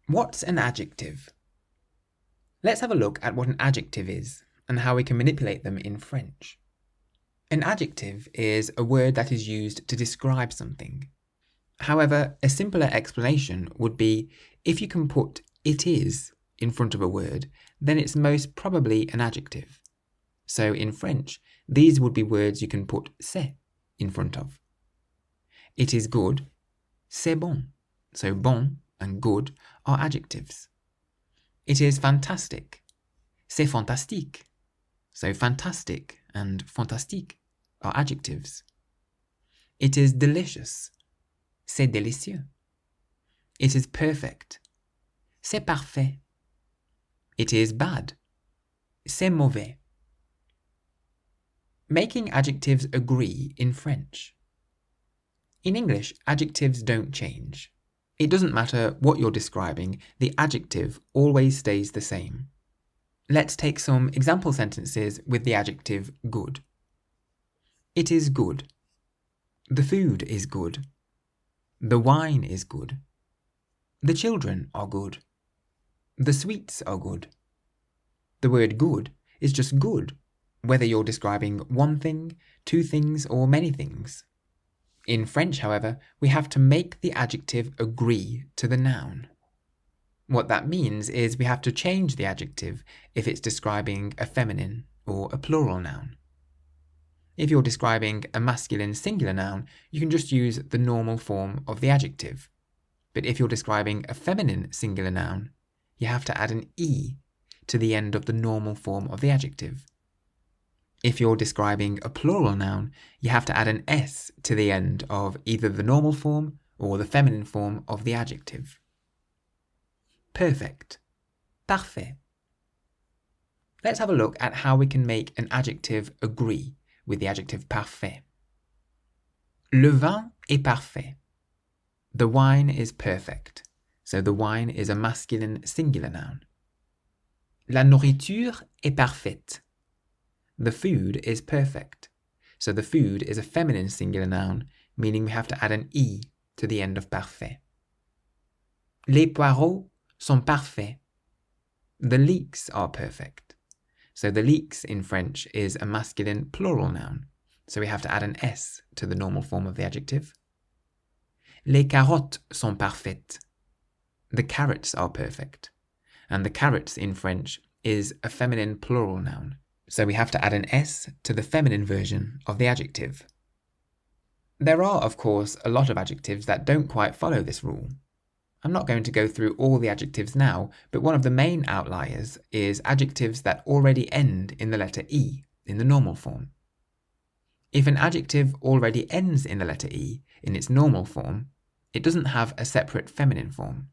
What's an adjective? Let's have a look at what an adjective is and how we can manipulate them in French. An adjective is a word that is used to describe something. However, a simpler explanation would be if you can put it is in front of a word, then it's most probably an adjective. So in French, these would be words you can put c'est in front of. It is good, c'est bon. So bon and good are adjectives. It is fantastic, c'est fantastique. So fantastic and fantastique are adjectives. It is delicious, c'est délicieux. It is perfect, c'est parfait. It is bad, c'est mauvais. Making adjectives agree in French. In English, adjectives don't change. It doesn't matter what you're describing, the adjective always stays the same. Let's take some example sentences with the adjective good. It is good. The food is good. The wine is good. The children are good. The sweets are good. The word good is just good, whether you're describing one thing, two things, or many things. In French, however, we have to make the adjective agree to the noun. What that means is we have to change the adjective if it's describing a feminine or a plural noun. If you're describing a masculine singular noun, you can just use the normal form of the adjective. But if you're describing a feminine singular noun, you have to add an E to the end of the normal form of the adjective. If you're describing a plural noun, you have to add an S to the end of either the normal form or the feminine form of the adjective. Perfect. Parfait. Let's have a look at how we can make an adjective agree with the adjective parfait. Le vin est parfait. The wine is perfect. So the wine is a masculine singular noun. La nourriture est parfaite. The food is perfect. So the food is a feminine singular noun, meaning we have to add an E to the end of parfait. Les poireaux sont parfaits. The leeks are perfect. So the leeks in French is a masculine plural noun, so we have to add an S to the normal form of the adjective. Les carottes sont parfaites. The carrots are perfect. And the carrots in French is a feminine plural noun, so we have to add an S to the feminine version of the adjective. There are, of course, a lot of adjectives that don't quite follow this rule. I'm not going to go through all the adjectives now, but one of the main outliers is adjectives that already end in the letter E in the normal form. If an adjective already ends in the letter E in its normal form, it doesn't have a separate feminine form.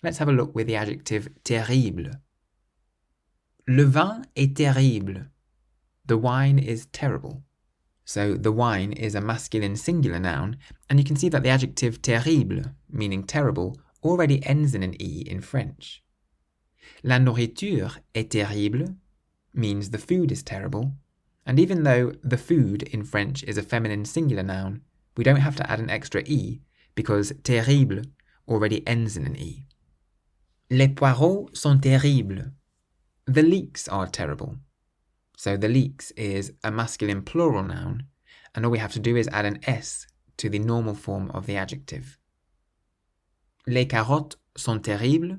Let's have a look with the adjective terrible. Le vin est terrible. The wine is terrible. So the wine is a masculine singular noun, and you can see that the adjective terrible, meaning terrible, already ends in an E in French. La nourriture est terrible means the food is terrible, and even though the food in French is a feminine singular noun, we don't have to add an extra E because terrible already ends in an E. Les poireaux sont terribles. The leeks are terrible. So the leeks is a masculine plural noun, and all we have to do is add an S to the normal form of the adjective. Les carottes sont terribles.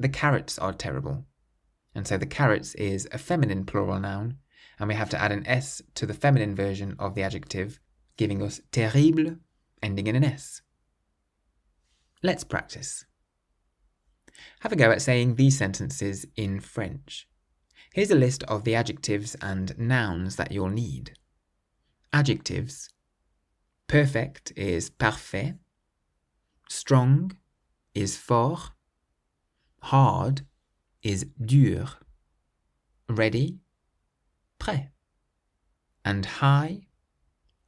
The carrots are terrible. And so the carrots is a feminine plural noun, and we have to add an S to the feminine version of the adjective, giving us terrible, ending in an S. Let's practice. Have a go at saying these sentences in French. Here's a list of the adjectives and nouns that you'll need. Adjectives. Perfect is parfait. Strong is fort. Hard is dur. Ready, prêt. And high,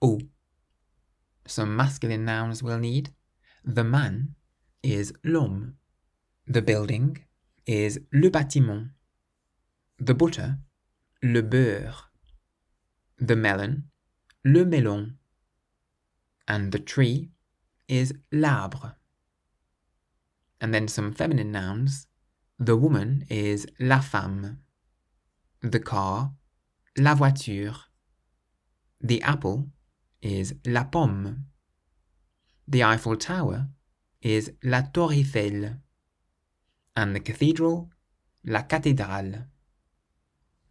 haut. Some masculine nouns we'll need. The man is l'homme. The building is le bâtiment. The butter, le beurre. The melon, le melon. And the tree is l'arbre. And then some feminine nouns. The woman is la femme. The car, la voiture. The apple is la pomme. The Eiffel Tower is la Tour Eiffel. And the cathedral, la cathédrale.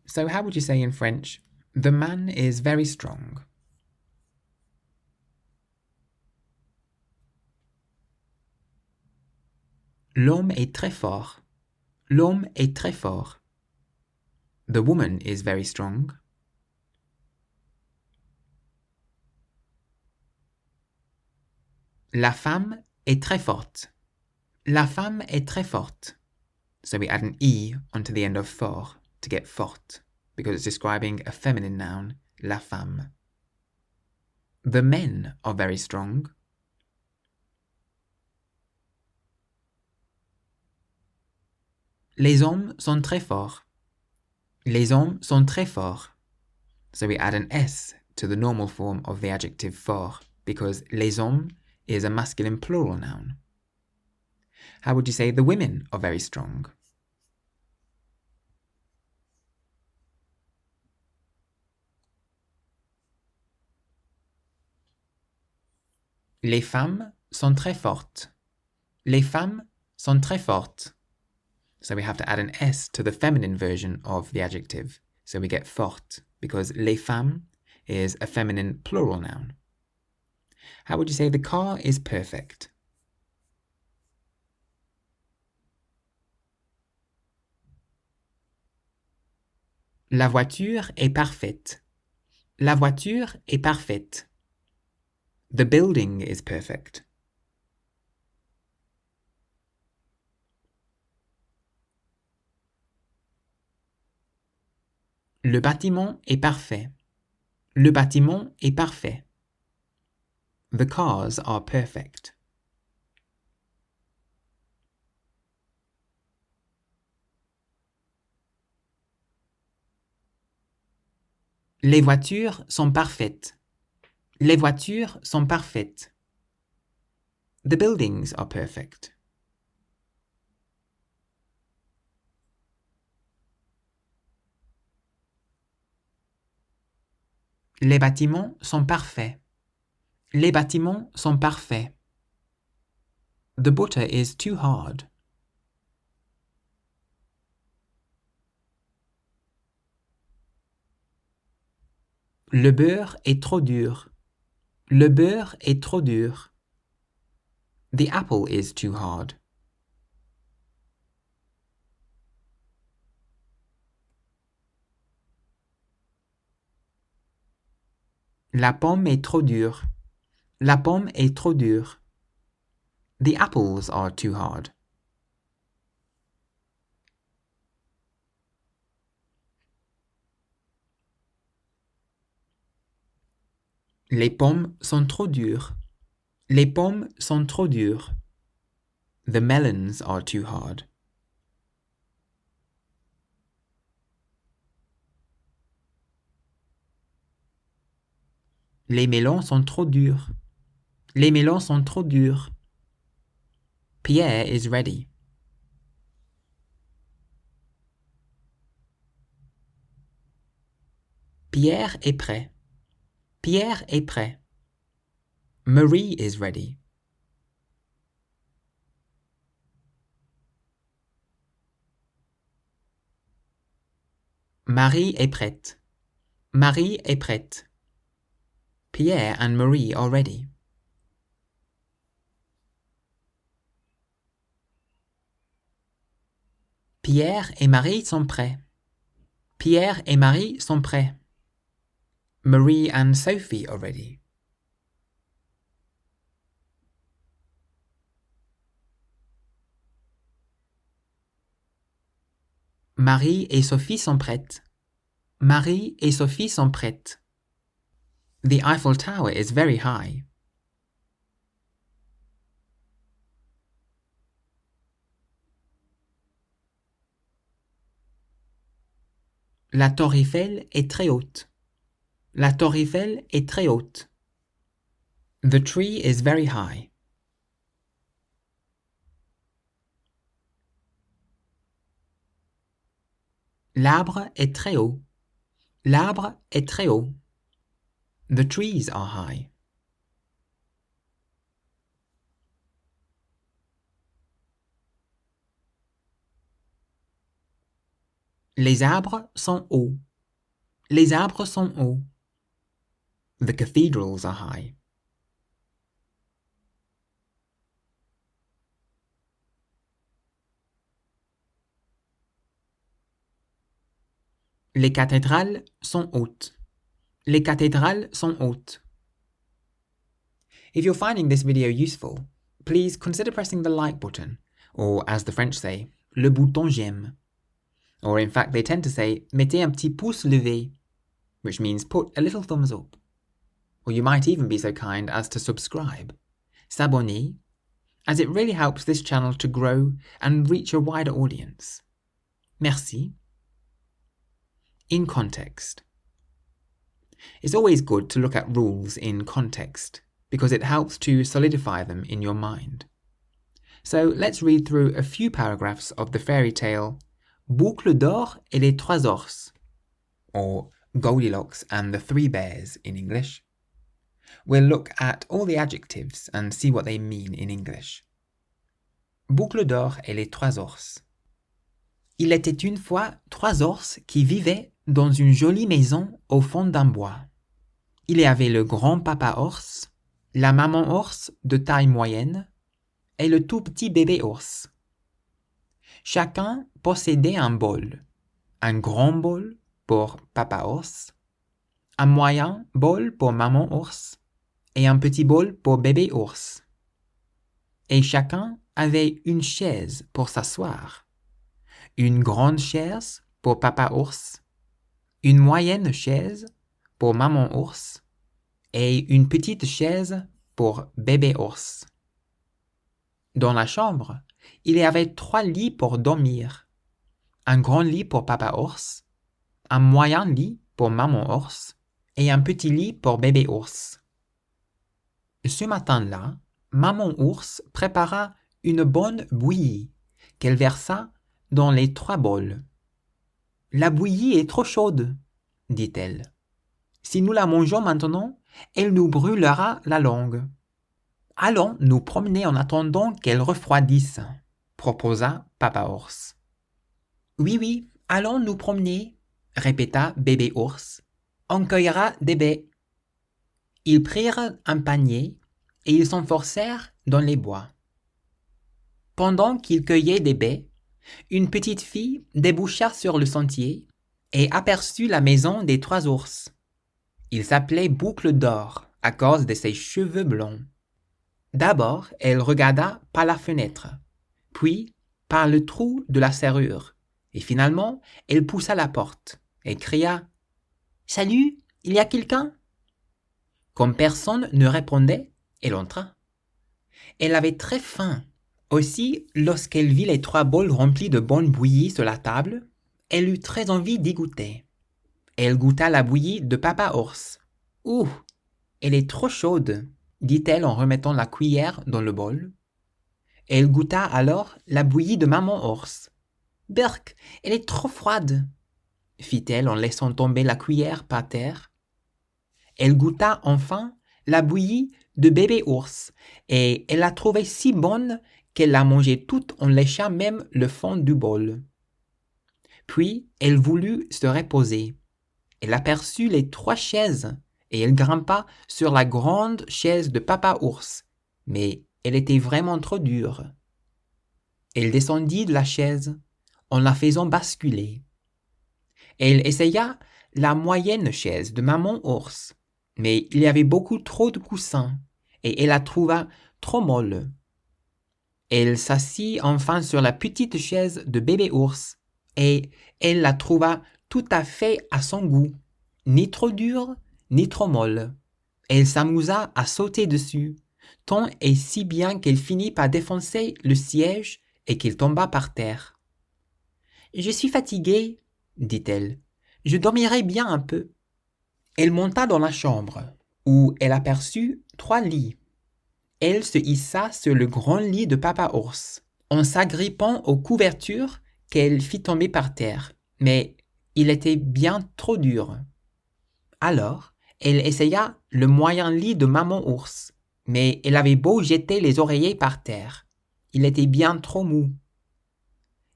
So how would you say in French, the man is very strong? L'homme est très fort. L'homme est très fort. The woman is very strong. La femme est très forte. La femme est très forte. So we add an E onto the end of fort to get forte, because it's describing a feminine noun, la femme. The men are very strong. Les hommes sont très forts. Les hommes sont très forts. So we add an S to the normal form of the adjective fort, because les hommes is a masculine plural noun. How would you say the women are very strong? Les femmes sont très fortes. Les femmes sont très fortes. So we have to add an S to the feminine version of the adjective. So we get forte, because les femmes is a feminine plural noun. How would you say the car is perfect? La voiture est parfaite. La voiture est parfaite. The building is perfect. Le bâtiment est parfait. Le bâtiment est parfait. The cars are perfect. Les voitures sont parfaites. Les voitures sont parfaites. The buildings are perfect. Les bâtiments sont parfaits. Les bâtiments sont parfaits. The butter is too hard. Le beurre est trop dur. Le beurre est trop dur. The apple is too hard. La pomme est trop dure. La pomme est trop dure. The apples are too hard. Les pommes sont trop dures. Les pommes sont trop dures. The melons are too hard. Les melons sont trop durs. Les melons sont trop durs. Pierre is ready. Pierre est prêt. Pierre est prêt. Marie is ready. Marie est prête. Marie est prête. Pierre and Marie are ready. Pierre et Marie sont prêts. Pierre et Marie sont prêts. Marie and Sophie are ready. Marie et Sophie sont prêtes. Marie et Sophie sont prêtes. The Eiffel Tower is very high. La Tour Eiffel est très haute. La Tour Eiffel est très haute. The tree is very high. L'arbre est très haut. L'arbre est très haut. The trees are high. Les arbres sont hauts. Les arbres sont hauts. The cathedrals are high. Les cathédrales sont hautes. Les cathédrales sont hautes. If you're finding this video useful, please consider pressing the like button, or as the French say, le bouton j'aime. Or in fact, they tend to say, mettez un petit pouce levé, which means put a little thumbs up. Or you might even be so kind as to subscribe, s'abonner, as it really helps this channel to grow and reach a wider audience. Merci. In context. It's always good to look at rules in context, because it helps to solidify them in your mind. So let's read through a few paragraphs of the fairy tale Boucle d'or et les trois ours, or Goldilocks and the Three Bears in English. We'll look at all the adjectives and see what they mean in English. Boucle d'or et les trois ours. Il était une fois trois ours qui vivaient dans une jolie maison au fond d'un bois. Il y avait le grand papa ours, la maman ours de taille moyenne et le tout petit bébé ours. Chacun possédait un bol, un grand bol pour papa ours, un moyen bol pour maman ours et un petit bol pour bébé ours. Et chacun avait une chaise pour s'asseoir, une grande chaise pour papa ours, une moyenne chaise pour maman ours et une petite chaise pour bébé ours. Dans la chambre, il y avait 3 lits pour dormir, un grand lit pour papa ours, un moyen lit pour maman ours et un petit lit pour bébé ours. Ce matin-là, maman ours prépara une bonne bouillie qu'elle versa dans les 3 bols. La bouillie est trop chaude, dit-elle. Si nous la mangeons maintenant, elle nous brûlera la langue. Allons nous promener en attendant qu'elle refroidisse, proposa papa ours. Oui, oui, allons nous promener, répéta bébé ours. On cueillera des baies. Ils prirent un panier et ils s'enfoncèrent dans les bois. Pendant qu'ils cueillaient des baies, une petite fille déboucha sur le sentier et aperçut la maison des 3 ours. Il s'appelait Boucle d'or à cause de ses cheveux blonds. D'abord, elle regarda par la fenêtre, puis par le trou de la serrure, et finalement, elle poussa la porte et cria « Salut, il y a quelqu'un ?» Comme personne ne répondait, elle entra. Elle avait très faim. Aussi, lorsqu'elle vit les 3 bols remplis de bonne bouillie sur la table, elle eut très envie d'y goûter. Elle goûta la bouillie de papa ours. « Ouh, elle est trop chaude !» dit-elle en remettant la cuillère dans le bol. Elle goûta alors la bouillie de maman ours. « Berk, elle est trop froide !» fit-elle en laissant tomber la cuillère par terre. Elle goûta enfin la bouillie de bébé ours et elle la trouvait si bonne qu'elle la mangeait toute en léchant même le fond du bol. Puis elle voulut se reposer. Elle aperçut les 3 chaises et elle grimpa sur la grande chaise de papa ours, mais elle était vraiment trop dure. Elle descendit de la chaise en la faisant basculer. Elle essaya la moyenne chaise de maman ours, mais il y avait beaucoup trop de coussins et elle la trouva trop molle. Elle s'assit enfin sur la petite chaise de bébé ours et elle la trouva tout à fait à son goût, ni trop dure, ni trop molle. Elle s'amusa à sauter dessus, tant et si bien qu'elle finit par défoncer le siège et qu'il tomba par terre. « Je suis fatiguée, » dit-elle. « Je dormirai bien un peu. » Elle monta dans la chambre, où elle aperçut 3 lits. Elle se hissa sur le grand lit de papa ours, en s'agrippant aux couvertures qu'elle fit tomber par terre. Mais Il était bien trop dur. Alors, elle essaya le moyen lit de maman ours, mais elle avait beau jeter les oreillers par terre. Il était bien trop mou.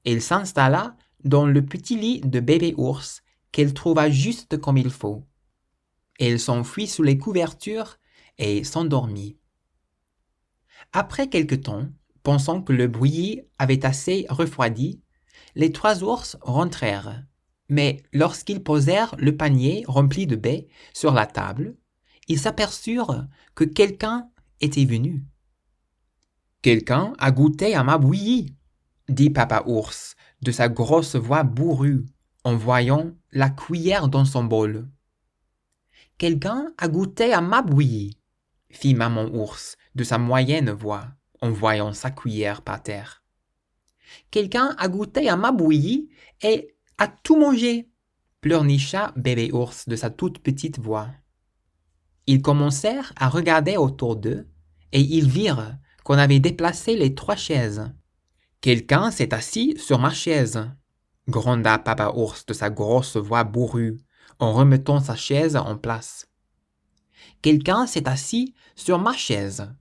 Elle s'installa dans le petit lit de bébé ours qu'elle trouva juste comme il faut. Elle s'enfuit sous les couvertures et s'endormit. Après quelque temps, pensant que le bouilli avait assez refroidi, les 3 ours rentrèrent. Mais lorsqu'ils posèrent le panier rempli de baies sur la table, ils s'aperçurent que quelqu'un était venu. « Quelqu'un a goûté à ma bouillie » dit Papa Ours de sa grosse voix bourrue en voyant la cuillère dans son bol. « Quelqu'un a goûté à ma bouillie » fit Maman Ours de sa moyenne voix en voyant sa cuillère par terre. « Quelqu'un a goûté à ma bouillie et a tout mangé » pleurnicha Bébé Ours de sa toute petite voix. Ils commencèrent à regarder autour d'eux et ils virent qu'on avait déplacé les 3 chaises. « Quelqu'un s'est assis sur ma chaise » gronda Papa Ours de sa grosse voix bourrue en remettant sa chaise en place. « Quelqu'un s'est assis sur ma chaise »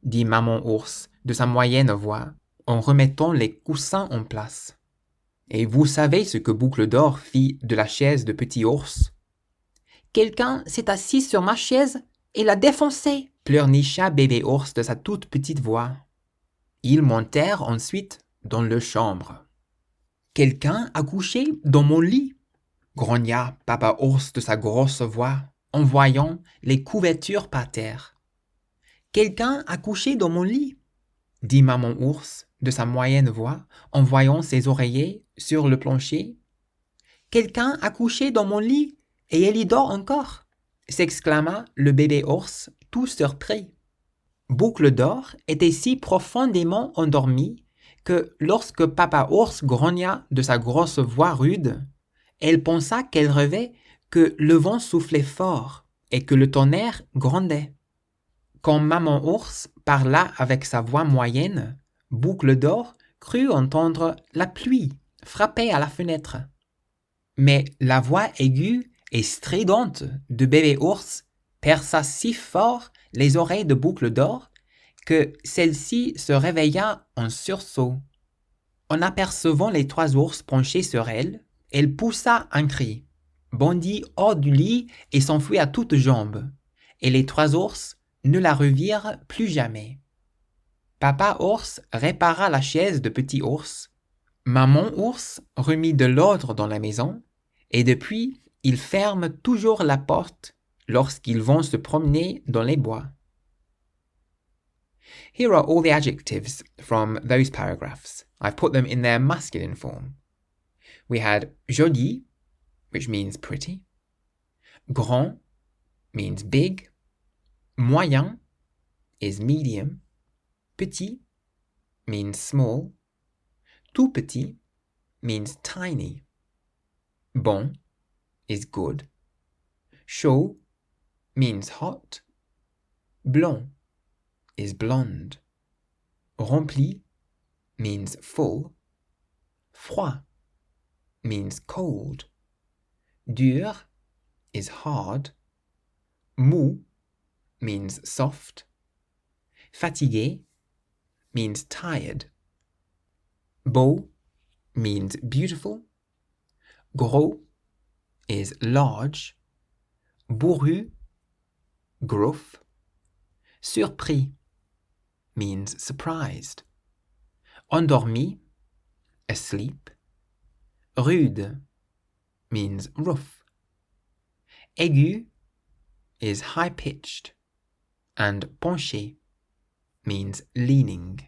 dit Maman Ours de sa moyenne voix en remettant les coussins en place. Et vous savez ce que Boucle d'Or fit de la chaise de Petit Ours? « Quelqu'un s'est assis sur ma chaise et l'a défoncée » pleurnicha Bébé Ours de sa toute petite voix. Ils montèrent ensuite dans leur chambre. « Quelqu'un a couché dans mon lit » grogna Papa Ours de sa grosse voix en voyant les couvertures par terre. « Quelqu'un a couché dans mon lit » dit Maman Ours de sa moyenne voix en voyant ses oreillers sur le plancher. « Quelqu'un a couché dans mon lit et elle y dort encore » s'exclama le bébé ours tout surpris. Boucle d'Or était si profondément endormie que lorsque Papa Ours grogna de sa grosse voix rude, elle pensa qu'elle rêvait que le vent soufflait fort et que le tonnerre grondait. Quand Maman Ours parla avec sa voix moyenne, Boucle d'Or crut entendre la pluie frapper à la fenêtre. Mais la voix aiguë et stridente de Bébé Ours perça si fort les oreilles de Boucle d'Or que celle-ci se réveilla en sursaut. En apercevant les 3 ours penchés sur elle, elle poussa un cri, bondit hors du lit et s'enfuit à toutes jambes. Et les 3 ours ne la revirent plus jamais. Papa Ours répara la chaise de Petit Ours. Maman Ours remit de l'ordre dans la maison et depuis, ils ferment toujours la porte lorsqu'ils vont se promener dans les bois. Here are all the adjectives from those paragraphs. I've put them in their masculine form. We had joli, which means pretty. Grand means big. Moyen is medium. Petit means small. Tout petit means tiny. Bon is good. Chaud means hot. Blond is blonde. Rempli means full. Froid means cold. Dur is hard. Mou means soft. Fatigué means tired. Beau means beautiful. Gros is large. Bourru, gruff. Surpris means surprised. Endormi, asleep. Rude means rough. Aigu is high-pitched. And penché means leaning.